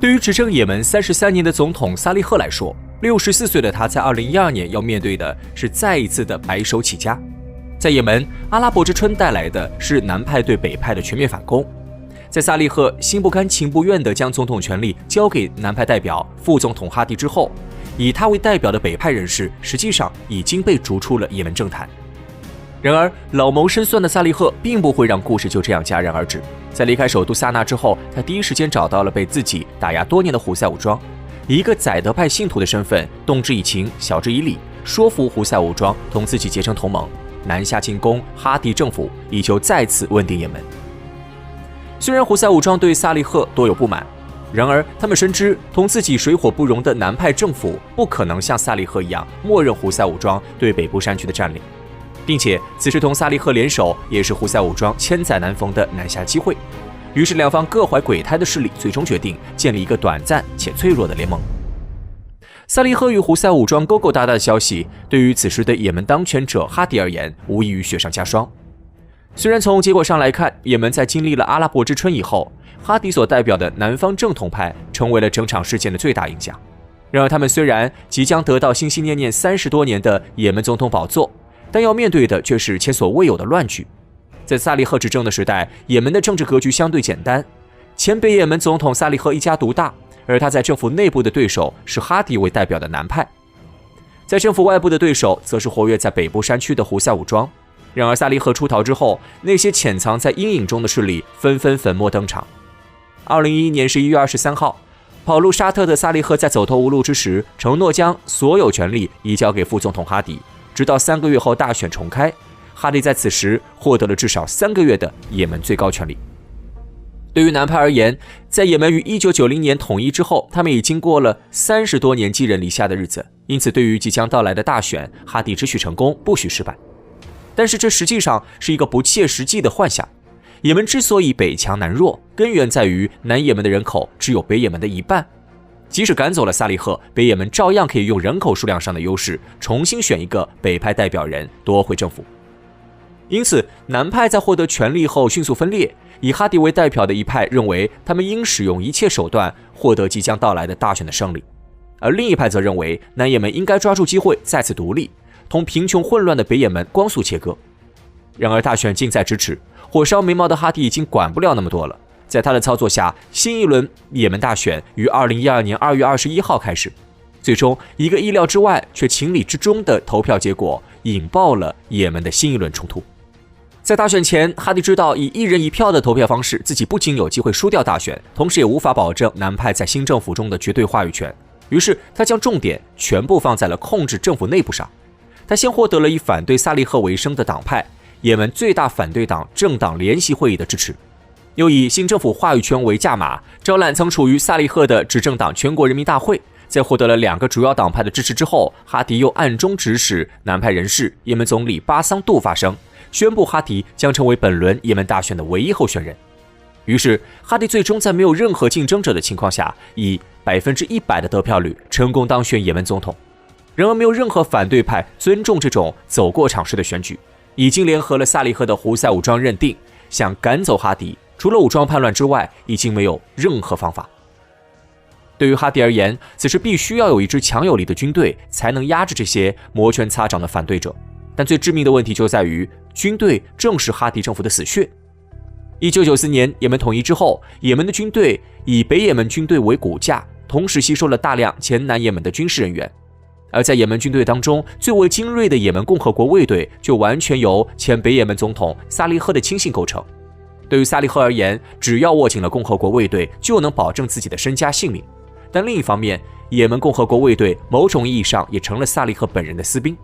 对于执政也门33年的总统萨利赫来说，64岁的他在2012年要面对的是再一次的白手起家。在也门，阿拉伯之春带来的是南派对北派的全面反攻。在萨利赫心不甘情不愿地将总统权力交给南派代表副总统哈迪之后，以他为代表的北派人士实际上已经被逐出了也门政坛。然而，老谋深算的萨利赫并不会让故事就这样戛然而止。在离开首都萨那之后，他第一时间找到了被自己打压多年的胡塞武装，以一个宰德派信徒的身份，动之以情，晓之以理，说服胡塞武装同自己结成同盟，南下进攻哈迪政府，以求再次稳定也门。虽然胡塞武装对萨利赫多有不满，然而他们深知同自己水火不容的南派政府不可能像萨利赫一样默认胡塞武装对北部山区的占领，并且此时同萨利赫联手也是胡塞武装千载难逢的南下机会。于是两方各怀鬼胎的势力最终决定建立一个短暂且脆弱的联盟。萨利赫与胡塞武装勾勾搭搭的消息，对于此时的也门当权者哈迪而言，无异于雪上加霜。虽然从结果上来看，也门在经历了阿拉伯之春以后，哈迪所代表的南方正统派成为了整场事件的最大影响。然而他们虽然即将得到心心念念30多年的也门总统宝座，但要面对的却是前所未有的乱局。在萨利赫执政的时代，也门的政治格局相对简单，前北也门总统萨利赫一家独大，而他在政府内部的对手是哈迪为代表的南派，在政府外部的对手则是活跃在北部山区的胡塞武装。然而萨利赫出逃之后，那些潜藏在阴影中的势力纷纷粉墨登场。2011年11月23号，跑路沙特的萨利赫在走投无路之时，承诺将所有权力移交给副总统哈迪，直到3个月后大选重开，哈迪在此时获得了至少3个月的也门最高权力。对于南派而言，在也门于1990年统一之后，他们已经过了30多年寄人篱下的日子，因此对于即将到来的大选，哈迪只许成功，不许失败。但是这实际上是一个不切实际的幻想。也门之所以北强南弱，根源在于南也门的人口只有北也门的一半。即使赶走了萨利赫，北也门照样可以用人口数量上的优势，重新选一个北派代表人，夺回政府。因此，南派在获得权力后迅速分裂，以哈迪为代表的一派认为他们应使用一切手段获得即将到来的大选的胜利，而另一派则认为南也门应该抓住机会再次独立，同贫穷混乱的北也门光速切割。然而大选近在咫尺，火烧眉毛的哈迪已经管不了那么多了。在他的操作下，新一轮也门大选于2012年2月21号开始。最终，一个意料之外却情理之中的投票结果引爆了也门的新一轮冲突。在大选前，哈迪知道以1人1票的投票方式，自己不仅有机会输掉大选，同时也无法保证南派在新政府中的绝对话语权。于是他将重点全部放在了控制政府内部上。他先获得了以反对萨利赫为生的党派也门最大反对党政党联席会议的支持，又以新政府话语权为价码，招揽曾处于萨利赫的执政党全国人民大会。在获得了2个主要党派的支持之后，哈迪又暗中指使南派人士也门总理巴桑杜发声，宣布哈迪将成为本轮也门大选的唯一候选人。于是哈迪最终在没有任何竞争者的情况下，以100%的得票率成功当选也门总统。然而没有任何反对派尊重这种走过场式的选举，已经联合了萨利赫的胡塞武装认定，想赶走哈迪，除了武装叛乱之外，已经没有任何方法。对于哈迪而言，此时必须要有一支强有力的军队，才能压制这些摩拳擦掌的反对者。但最致命的问题就在于，军队正是哈迪政府的死穴。1994年也门统一之后，也门的军队以北也门军队为骨架，同时吸收了大量前南也门的军事人员。而在也门军队当中，最为精锐的也门共和国卫队就完全由前北也门总统萨利赫的亲信构成。对于萨利赫而言，只要握紧了共和国卫队，就能保证自己的身家性命。但另一方面，也门共和国卫队某种意义上也成了萨利赫本人的私兵。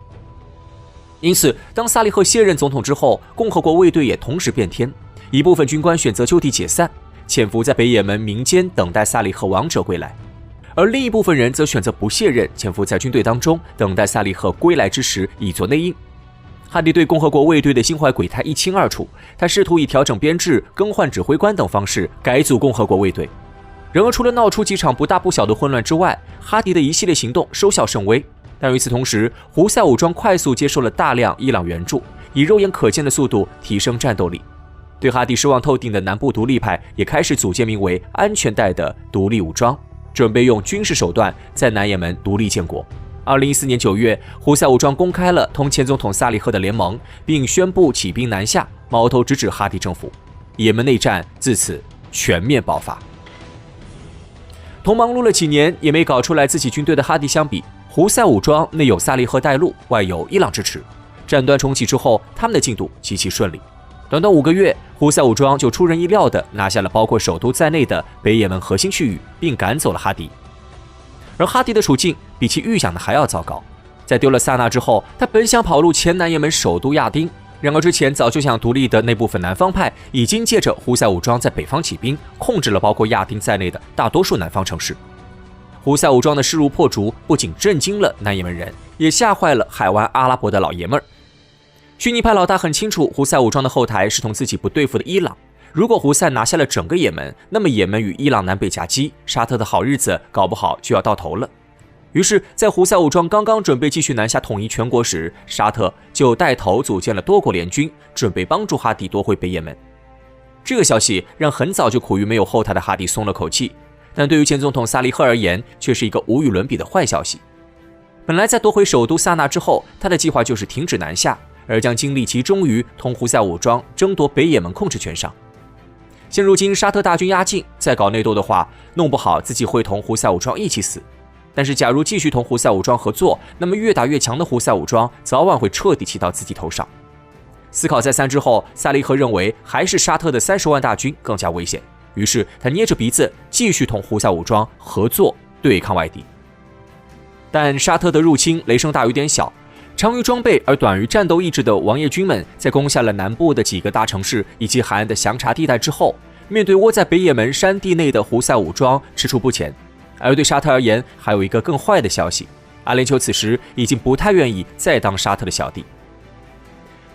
因此，当萨利赫卸任总统之后，共和国卫队也同时变天，一部分军官选择就地解散，潜伏在北也门民间等待萨利赫王者归来。而另一部分人则选择不卸任，潜伏在军队当中，等待萨利赫归来之时以作内应。哈迪对共和国卫队的心怀鬼胎一清二楚，他试图以调整编制、更换指挥官等方式改组共和国卫队。然而除了闹出几场不大不小的混乱之外，哈迪的一系列行动收效甚微。但与此同时，胡塞武装快速接受了大量伊朗援助，以肉眼可见的速度提升战斗力。对哈迪失望透顶的南部独立派也开始组建名为安全带的独立武装，准备用军事手段在南也门独立建国。2014年9月，胡塞武装公开了同前总统萨利赫的联盟，并宣布起兵南下，矛头直指哈迪政府。也门内战自此全面爆发。同忙碌了几年也没搞出来自己军队的哈迪相比，胡塞武装内有萨利赫带路，外有伊朗支持。战端重启之后，他们的进度极其顺利。短短5个月，胡塞武装就出人意料地拿下了包括首都在内的北也门核心区域，并赶走了哈迪。而哈迪的处境比其预想的还要糟糕。在丢了萨那之后，他本想跑路前南也门首都亚丁，然而之前早就想独立的那部分南方派已经借着胡塞武装在北方起兵，控制了包括亚丁在内的大多数南方城市。胡塞武装的势如破竹，不仅震惊了南也门人，也吓坏了海湾阿拉伯的老爷们儿。逊尼派老大很清楚，胡塞武装的后台是同自己不对付的伊朗。如果胡塞拿下了整个也门，那么也门与伊朗南北夹击，沙特的好日子搞不好就要到头了。于是，在胡塞武装刚刚准备继续南下统一全国时，沙特就带头组建了多国联军，准备帮助哈迪夺回北也门。这个消息让很早就苦于没有后台的哈迪松了口气，但对于前总统萨利赫而言，却是一个无与伦比的坏消息。本来在夺回首都萨那之后，他的计划就是停止南下，而将精力集中于同胡塞武装争夺北也门控制权上。现如今沙特大军压境，再搞内斗的话，弄不好自己会同胡塞武装一起死。但是假如继续同胡塞武装合作，那么越打越强的胡塞武装早晚会彻底骑到自己头上。思考再三之后，萨利赫认为还是沙特的30万大军更加危险，于是他捏着鼻子继续同胡塞武装合作对抗外敌。但沙特的入侵雷声大雨点小，长于装备而短于战斗意志的王爷军们，在攻下了南部的几个大城市以及海岸的详察地带之后，面对窝在北也门山地内的胡塞武装踟蹰不前。而对沙特而言，还有一个更坏的消息，阿联酋此时已经不太愿意再当沙特的小弟。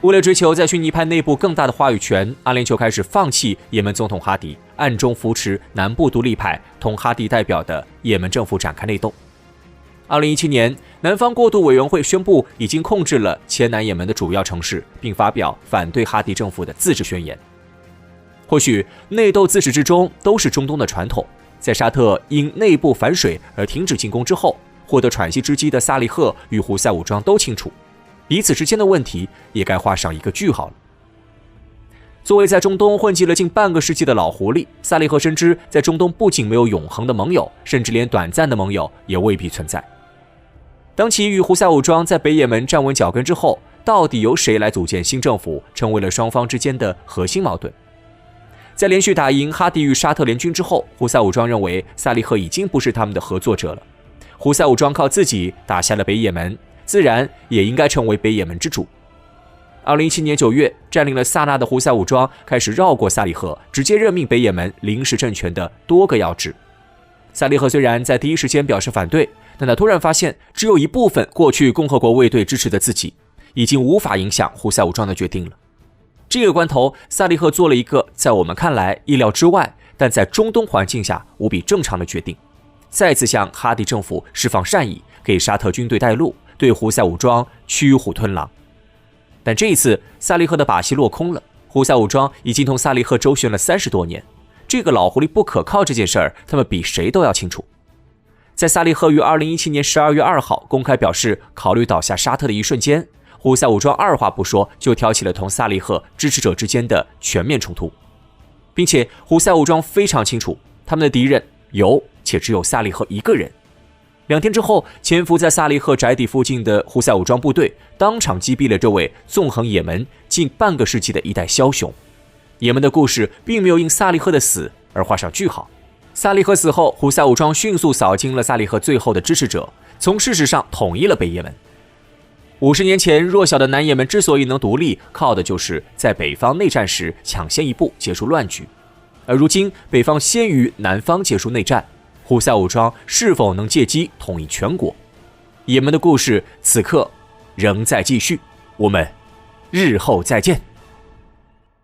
为了追求在逊尼派内部更大的话语权，阿联酋开始放弃也门总统哈迪，暗中扶持南部独立派同哈迪代表的也门政府展开内斗。2017年，南方过渡委员会宣布已经控制了前南也门的主要城市，并发表反对哈迪政府的自治宣言。或许内斗自始至终都是中东的传统，在沙特因内部反水而停止进攻之后，获得喘息之机的萨利赫与胡塞武装都清楚，彼此之间的问题也该画上一个句号了。作为在中东混迹了近半个世纪的老狐狸，萨利赫深知在中东不仅没有永恒的盟友，甚至连短暂的盟友也未必存在。当其与胡塞武装在北也门站稳脚跟之后，到底由谁来组建新政府，成为了双方之间的核心矛盾。在连续打赢哈迪与沙特联军之后，胡塞武装认为萨利赫已经不是他们的合作者了。胡塞武装靠自己打下了北也门，自然也应该成为北也门之主。2017年9月，占领了萨那的胡塞武装开始绕过萨利赫，直接任命北也门临时政权的多个要职。萨利赫虽然在第一时间表示反对，但他突然发现，只有一部分过去共和国卫队支持的自己，已经无法影响胡塞武装的决定了。这个关头，萨利赫做了一个在我们看来意料之外，但在中东环境下无比正常的决定，再次向哈迪政府释放善意，给沙特军队带路，对胡塞武装驱虎吞狼。但这一次，萨利赫的把戏落空了。胡塞武装已经同萨利赫周旋了30多年，这个老狐狸不可靠这件事儿，他们比谁都要清楚。在萨利赫于2017年12月2号公开表示考虑倒下沙特的一瞬间，胡塞武装二话不说就挑起了同萨利赫支持者之间的全面冲突，并且胡塞武装非常清楚，他们的敌人有且只有萨利赫一个人。2天之后，潜伏在萨利赫宅邸附近的胡塞武装部队当场击毙了这位纵横也门近半个世纪的一代枭雄。也门的故事并没有因萨利赫的死而画上句号。萨利赫死后，胡塞武装迅速扫清了萨利赫最后的支持者，从事实上统一了北也门。50年前，弱小的南也门之所以能独立，靠的就是在北方内战时抢先一步结束乱局。而如今，北方先于南方结束内战，胡塞武装是否能借机统一全国？也门的故事此刻仍在继续，我们日后再见。